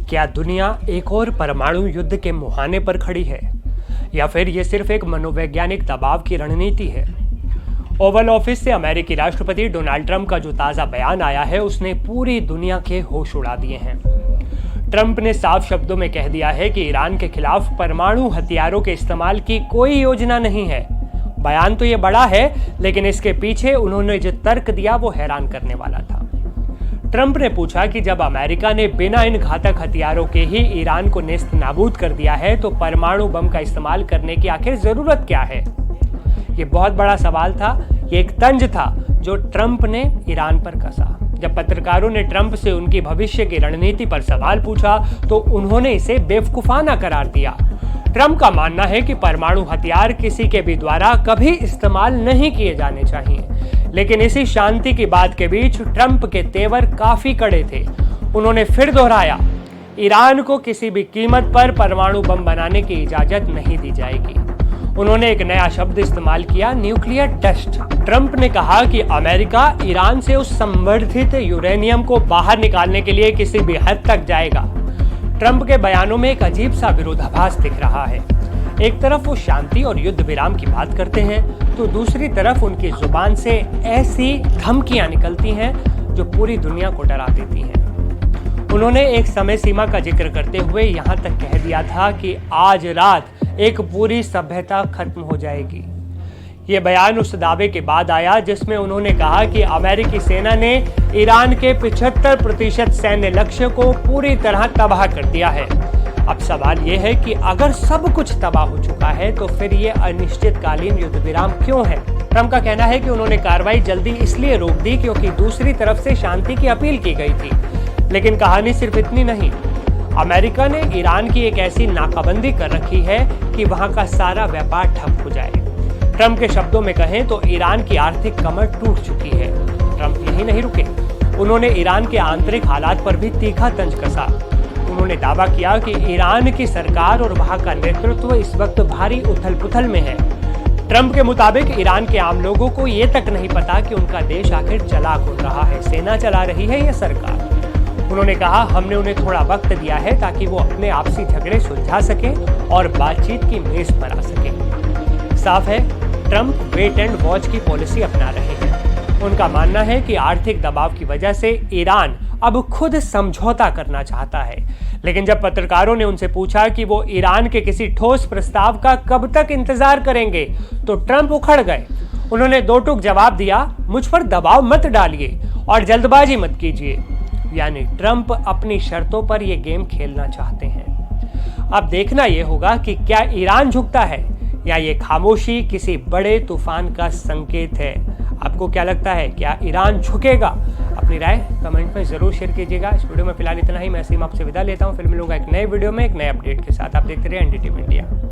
क्या दुनिया एक और परमाणु युद्ध के मुहाने पर खड़ी है या फिर ये सिर्फ एक मनोवैज्ञानिक दबाव की रणनीति है? ओवल ऑफिस से अमेरिकी राष्ट्रपति डोनाल्ड ट्रंप का जो ताज़ा बयान आया है उसने पूरी दुनिया के होश उड़ा दिए हैं। ट्रंप ने साफ शब्दों में कह दिया है कि ईरान के खिलाफ परमाणु हथियारों के इस्तेमाल की कोई योजना नहीं है। बयान तो ये बड़ा है, लेकिन इसके पीछे उन्होंने जो तर्क दिया वो हैरान करने वाला था। ट्रंप ने पूछा कि जब अमेरिका ने बिना इन घातक हथियारों के ही ईरान को नेस्त नाबूद कर दिया है तो परमाणु बम का इस्तेमाल करने की आखिर जरूरत क्या है? ये बहुत बड़ा सवाल था। ये एक तंज था जो ट्रंप ने ईरान पर कसा। जब पत्रकारों ने ट्रंप से उनकी भविष्य की रणनीति पर सवाल पूछा तो उन्होंने इसे बेवकूफाना करार दिया। ट्रंप का मानना है कि परमाणु हथियार किसी के भी द्वारा कभी इस्तेमाल नहीं किए जाने चाहिए, लेकिन इसी शांति की बात के बीच ट्रंप के तेवर काफी कड़े थे। उन्होंने फिर दोहराया, ईरान को किसी भी कीमत पर परमाणु बम बनाने की इजाजत नहीं दी जाएगी। उन्होंने एक नया शब्द इस्तेमाल किया, न्यूक्लियर टेस्ट। ट्रंप ने कहा कि अमेरिका ईरान से उस संवर्धित यूरेनियम को बाहर निकालने के लिए किसी भी हद तक जाएगा। ट्रंप के बयानों में एक अजीब सा विरोधाभास दिख रहा है। एक तरफ वो शांति और युद्ध विराम की बात करते हैं तो दूसरी तरफ उनकी जुबान से ऐसी धमकियां निकलती हैं जो पूरी दुनिया को डरा देती हैं। उन्होंने एक समय सीमा का जिक्र करते हुए यहाँ तक कह दिया था कि आज रात एक पूरी सभ्यता खत्म हो जाएगी। ये बयान उस दावे के बाद आया जिसमें उन्होंने कहा कि अमेरिकी सेना ने ईरान के 75% सैन्य लक्ष्य को पूरी तरह तबाह कर दिया है। अब सवाल ये है कि अगर सब कुछ तबाह हो चुका है तो फिर ये अनिश्चितकालीन युद्ध विराम क्यों है? ट्रंप का कहना है कि उन्होंने कार्रवाई जल्दी इसलिए रोक दी क्योंकि दूसरी तरफ से शांति की अपील की गई थी। लेकिन कहानी सिर्फ इतनी नहीं। अमेरिका ने ईरान की एक ऐसी नाकाबंदी कर रखी है कि वहां का सारा व्यापार ठप हो जाए। ट्रंप के शब्दों में कहें तो ईरान की आर्थिक कमर टूट चुकी है। ट्रंप यही नहीं रुके, उन्होंने ईरान के आंतरिक हालात पर भी तीखा तंज कसा। उन्होंने दावा किया कि ईरान की सरकार और वहां का नेतृत्व इस वक्त भारी उथल पुथल में है। ट्रंप के मुताबिक ईरान के आम लोगों को ये तक नहीं पता कि उनका देश आखिर चला कौन रहा है, सेना चला रही है या सरकार। उन्होंने कहा, हमने उन्हें थोड़ा वक्त दिया है ताकि वो अपने आपसी झगड़े सुलझा सके और बातचीत की मेज पर आ सके। साफ है, ट्रंप वेट एंड वॉच की पॉलिसी अपना रहे हैं। उनका मानना है कि आर्थिक दबाव की वजह से ईरान अब खुद समझौता करना चाहता है। लेकिन जब पत्रकारों ने उनसे पूछा कि वो ईरान के किसी ठोस प्रस्ताव का कब तक इंतजार करेंगे तो ट्रंप उखड़ गए। उन्होंने दो टूक जवाब दिया, मुझ पर दबाव मत डालिए और जल्दबाजी मत कीजिए। यानी ट्रंप अपनी शर्तों पर ये गेम खेलना चाहते हैं। अब देखना यह होगा कि क्या ईरान झुकता है या ये खामोशी किसी बड़े तूफान का संकेत है। आपको क्या लगता है, क्या ईरान झुकेगा? अपनी राय कमेंट में जरूर शेयर कीजिएगा। इस वीडियो में फिलहाल इतना ही। मैं सीमा आपसे विदा लेता हूँ। फिर मिलूंगा एक नए वीडियो में एक नए अपडेट के साथ। आप देखते रहिए एनडीटीवी इंडिया।